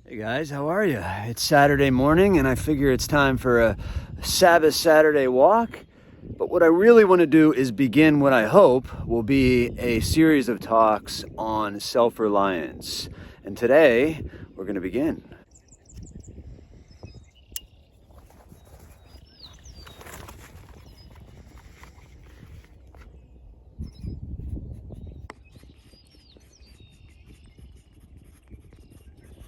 Hey guys, how are you? It's Saturday morning and I figure it's time for a Sabbath Saturday walk. But what I really want to do is begin what I hope will be a series of talks on self-reliance. And today we're going to begin.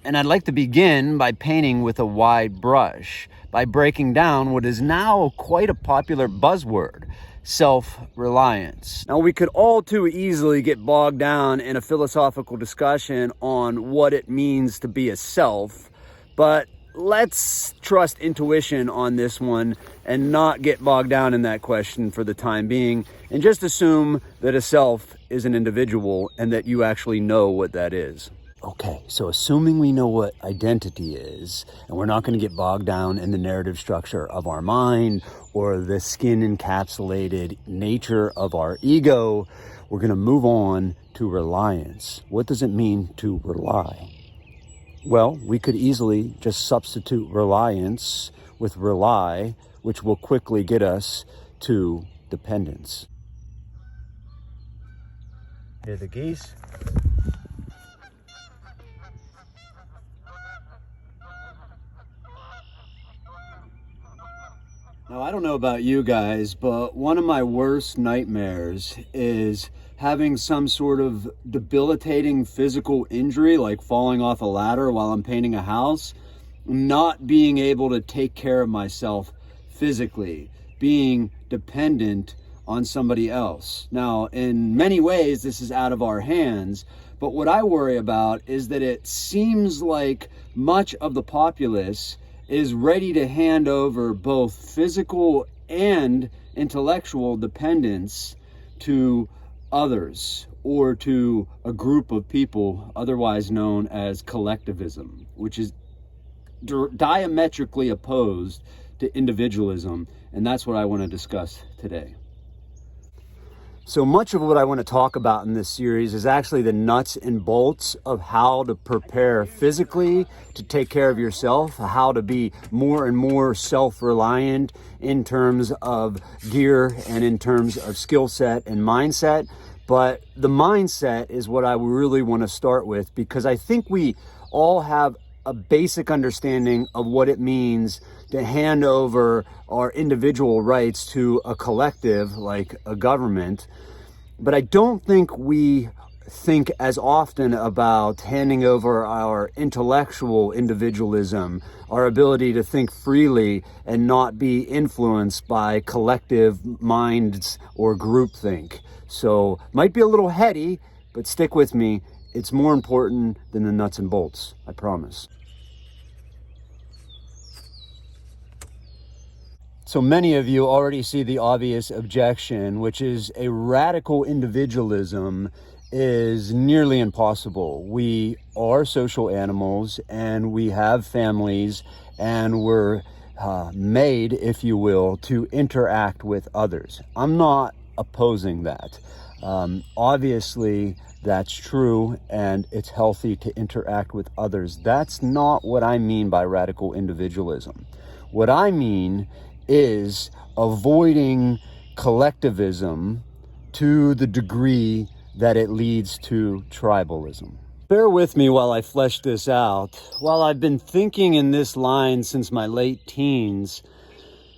And I'd like to begin by painting with a wide brush, by breaking down what is now quite a popular buzzword, self-reliance. Now, we could all too easily get bogged down in a philosophical discussion on what it means to be a self, but let's trust intuition on this one and not get bogged down in that question for the time being, and just assume that a self is an individual and that you actually know what that is. Okay, so assuming we know what identity is, and we're not going to get bogged down in the narrative structure of our mind or the skin-encapsulated nature of our ego, we're going to move on to reliance. What does it mean to rely? Well, we could easily just substitute reliance with rely, which will quickly get us to dependence. Hear the geese? Now, I don't know about you guys, but one of my worst nightmares is having some sort of debilitating physical injury, like falling off a ladder while I'm painting a house, not being able to take care of myself physically, being dependent on somebody else. Now, in many ways, this is out of our hands, but what I worry about is that it seems like much of the populace is ready to hand over both physical and intellectual dependence to others or to a group of people, otherwise known as collectivism, which is diametrically opposed to individualism. And that's what I want to discuss today. So much of what I want to talk about in this series is actually the nuts and bolts of how to prepare physically to take care of yourself, how to be more and more self-reliant in terms of gear and in terms of skill set and mindset. But the mindset is what I really want to start with, because I think we all have a basic understanding of what it means to hand over our individual rights to a collective like a government. But I don't think we think as often about handing over our intellectual individualism, our ability to think freely and not be influenced by collective minds or groupthink. So might be a little heady, but stick with me. It's more important than the nuts and bolts, I promise. So many of you already see the obvious objection, which is a radical individualism is nearly impossible. We are social animals and we have families and we're made, if you will, to interact with others. I'm not opposing that. Obviously, that's true and it's healthy to interact with others. That's not what I mean by radical individualism. What I mean is avoiding collectivism to the degree that it leads to tribalism. Bear with me while I flesh this out. While I've been thinking in this line since my late teens,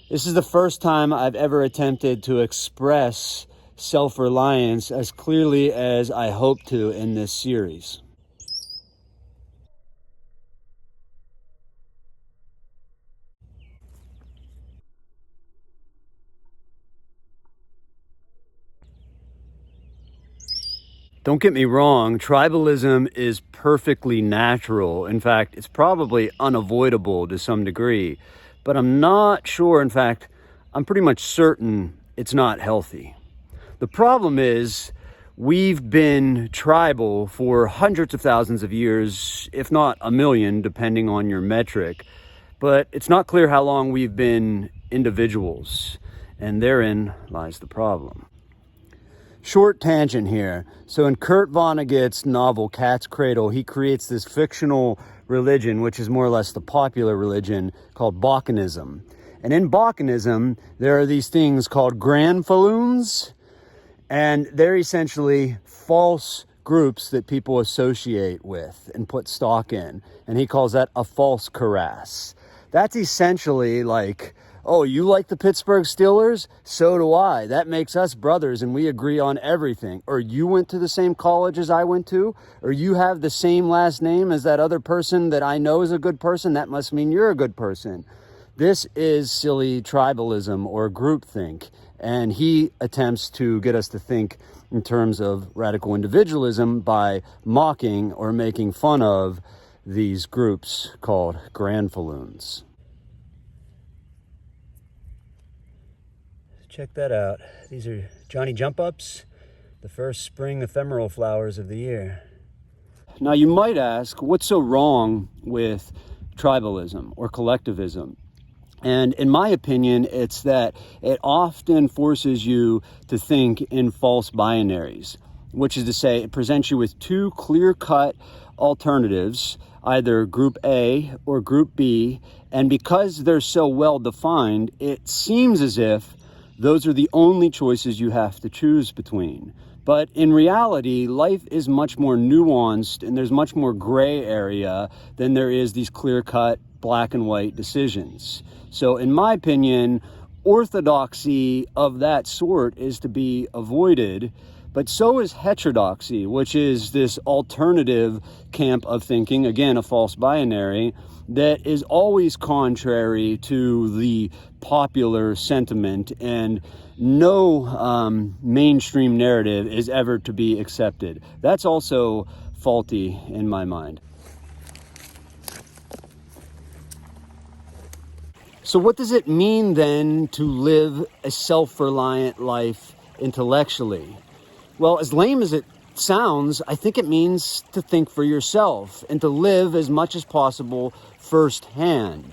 this is the first time I've ever attempted to express self-reliance as clearly as I hope to in this series. Don't get me wrong, tribalism is perfectly natural. In fact, it's probably unavoidable to some degree. But I'm not sure, in fact, I'm pretty much certain it's not healthy. The problem is we've been tribal for hundreds of thousands of years, if not a million, depending on your metric. But it's not clear how long we've been individuals, and therein lies the problem. short tangent here. So in Kurt Vonnegut's novel Cat's Cradle, he creates this fictional religion, which is more or less the popular religion, called Bakunism. And in Bakunism, there are these things called Granfaloons, and they're essentially false groups that people associate with and put stock in. And he calls that a false cuirass. That's essentially like, oh, you like the Pittsburgh Steelers? So do I. That makes us brothers and we agree on everything. Or you went to the same college as I went to? Or you have the same last name as that other person that I know is a good person? That must mean you're a good person. This is silly tribalism or groupthink. And he attempts to get us to think in terms of radical individualism by mocking or making fun of these groups called Granfaloons. Check that out. These are Johnny Jump Ups, the first spring ephemeral flowers of the year. Now you might ask, what's so wrong with tribalism or collectivism? And in my opinion, it's that it often forces you to think in false binaries, which is to say it presents you with two clear-cut alternatives, either group A or group B, and because they're so well defined, it seems as if those are the only choices you have to choose between. But in reality, life is much more nuanced and there's much more gray area than there is these clear-cut black and white decisions. So in my opinion, orthodoxy of that sort is to be avoided, but so is heterodoxy, which is this alternative camp of thinking, again, a false binary, that is always contrary to the popular sentiment, and no mainstream narrative is ever to be accepted. That's also faulty in my mind. So what does it mean then to live a self-reliant life intellectually? Well, as lame as it sounds, I think it means to think for yourself and to live as much as possible firsthand.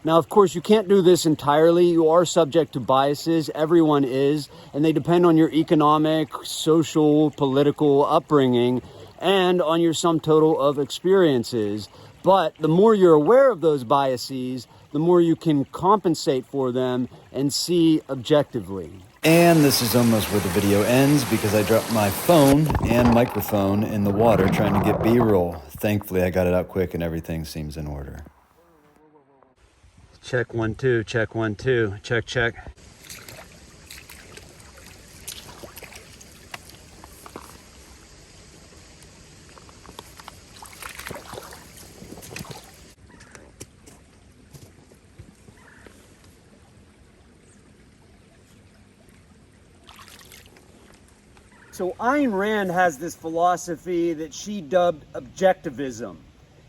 Now, of course, you can't do this entirely. You are subject to biases. Everyone is, and they depend on your economic, social, political upbringing and on your sum total of experiences. But the more you're aware of those biases, the more you can compensate for them and see objectively. And this is almost where the video ends because I dropped my phone and microphone in the water trying to get B-roll. Thankfully, I got it out quick and everything seems in order. Check 1 2, check 1 2, check check. So Ayn Rand has this philosophy that she dubbed objectivism.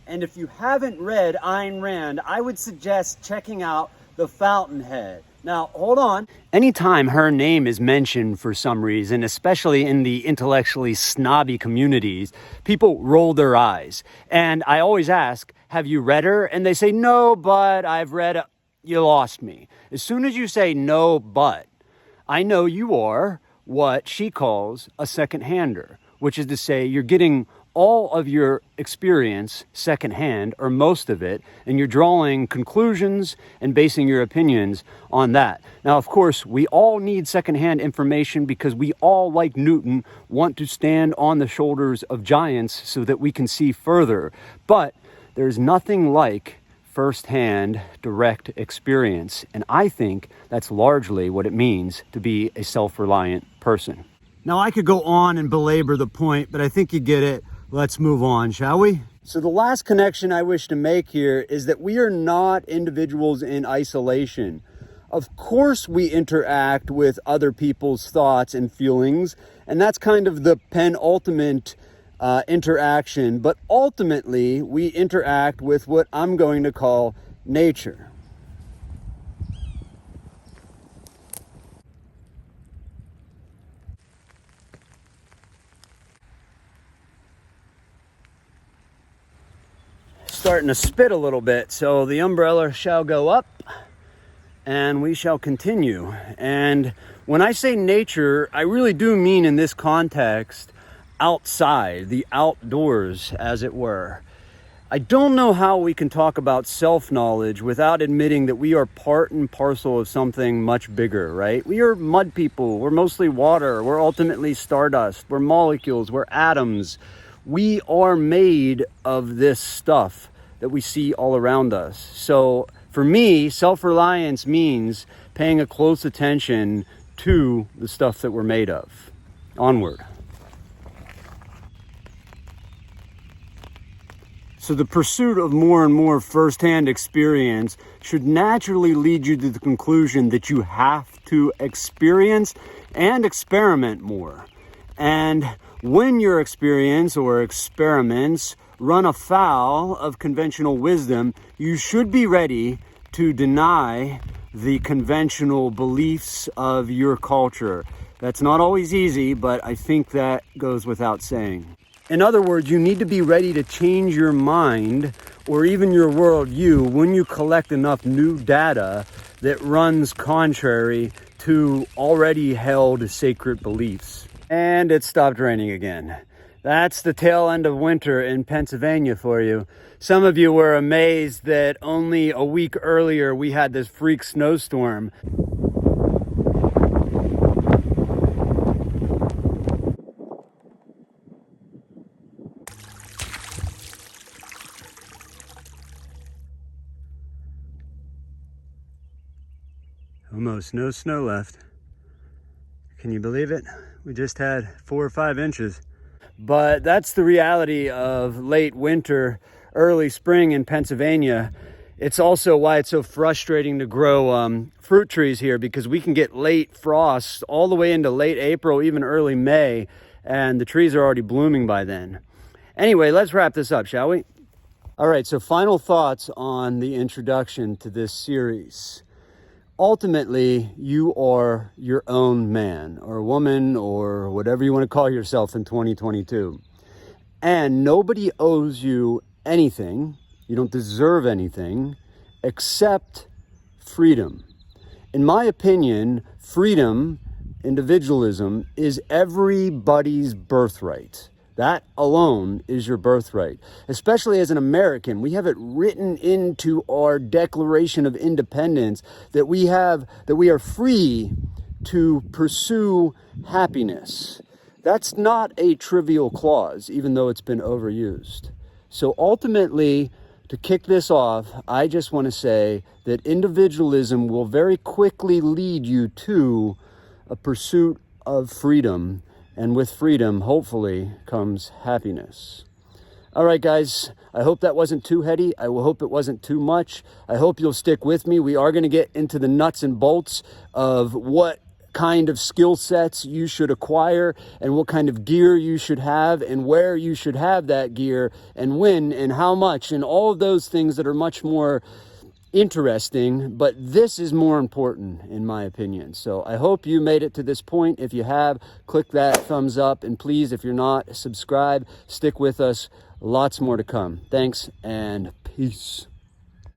And if you haven't read Ayn Rand, I would suggest checking out The Fountainhead. Now, hold on. Anytime her name is mentioned for some reason, especially in the intellectually snobby communities, people roll their eyes. And I always ask, have you read her? And they say, no, but I've read it. You lost me. As soon as you say no, but, I know you are what she calls a second-hander, which is to say you're getting all of your experience secondhand, or most of it, and you're drawing conclusions and basing your opinions on that. Now, of course, we all need secondhand information because we all, like Newton, want to stand on the shoulders of giants so that we can see further. But there's nothing like firsthand direct experience, and I think that's largely what it means to be a self-reliant person. Now, I could go on and belabor the point, but I think you get it. Let's move on, shall we? So the last connection I wish to make here is that we are not individuals in isolation. Of course we interact with other people's thoughts and feelings, and that's kind of the penultimate interaction, but ultimately we interact with what I'm going to call nature. Starting to spit a little bit, so the umbrella shall go up and we shall continue. And when I say nature, I really do mean in this context, outside, the outdoors, as it were. I don't know how we can talk about self-knowledge without admitting that we are part and parcel of something much bigger, right? We are mud people. We're mostly water. We're ultimately stardust. We're molecules. We're atoms. We are made of this stuff that we see all around us. So for me, self-reliance means paying a close attention to the stuff that we're made of. Onward. So the pursuit of more and more firsthand experience should naturally lead you to the conclusion that you have to experience and experiment more. And when your experience or experiments run afoul of conventional wisdom, you should be ready to deny the conventional beliefs of your culture. That's not always easy, but I think that goes without saying. In other words, you need to be ready to change your mind or even your worldview when you collect enough new data that runs contrary to already held sacred beliefs. And it stopped raining again. That's the tail end of winter in Pennsylvania for you. Some of you were amazed that only a week earlier we had this freak snowstorm. Almost no snow left. Can you believe it? We just had 4 or 5 inches. But that's the reality of late winter, early spring in Pennsylvania. It's also why it's so frustrating to grow fruit trees here, because we can get late frosts all the way into late April, even early May, and the trees are already blooming by then. Anyway, let's wrap this up, shall we? All right, so final thoughts on the introduction to this series. Ultimately, you are your own man or woman or whatever you want to call yourself in 2022. And nobody owes you anything. You don't deserve anything except freedom. In my opinion, freedom, individualism, is everybody's birthright. That alone is your birthright. Especially as an American, we have it written into our Declaration of Independence that we are free to pursue happiness. That's not a trivial clause, even though it's been overused. So ultimately, to kick this off, I just want to say that individualism will very quickly lead you to a pursuit of freedom. And with freedom, hopefully, comes happiness. All right, guys, I hope that wasn't too heady. I hope it wasn't too much. I hope you'll stick with me. We are going to get into the nuts and bolts of what kind of skill sets you should acquire and what kind of gear you should have and where you should have that gear and when and how much and all of those things that are much more interesting, but this is more important in my opinion. So I hope you made it to this point. If you have, click that thumbs up, and please, if you're not, subscribe, stick with us. Lots more to come. Thanks and peace.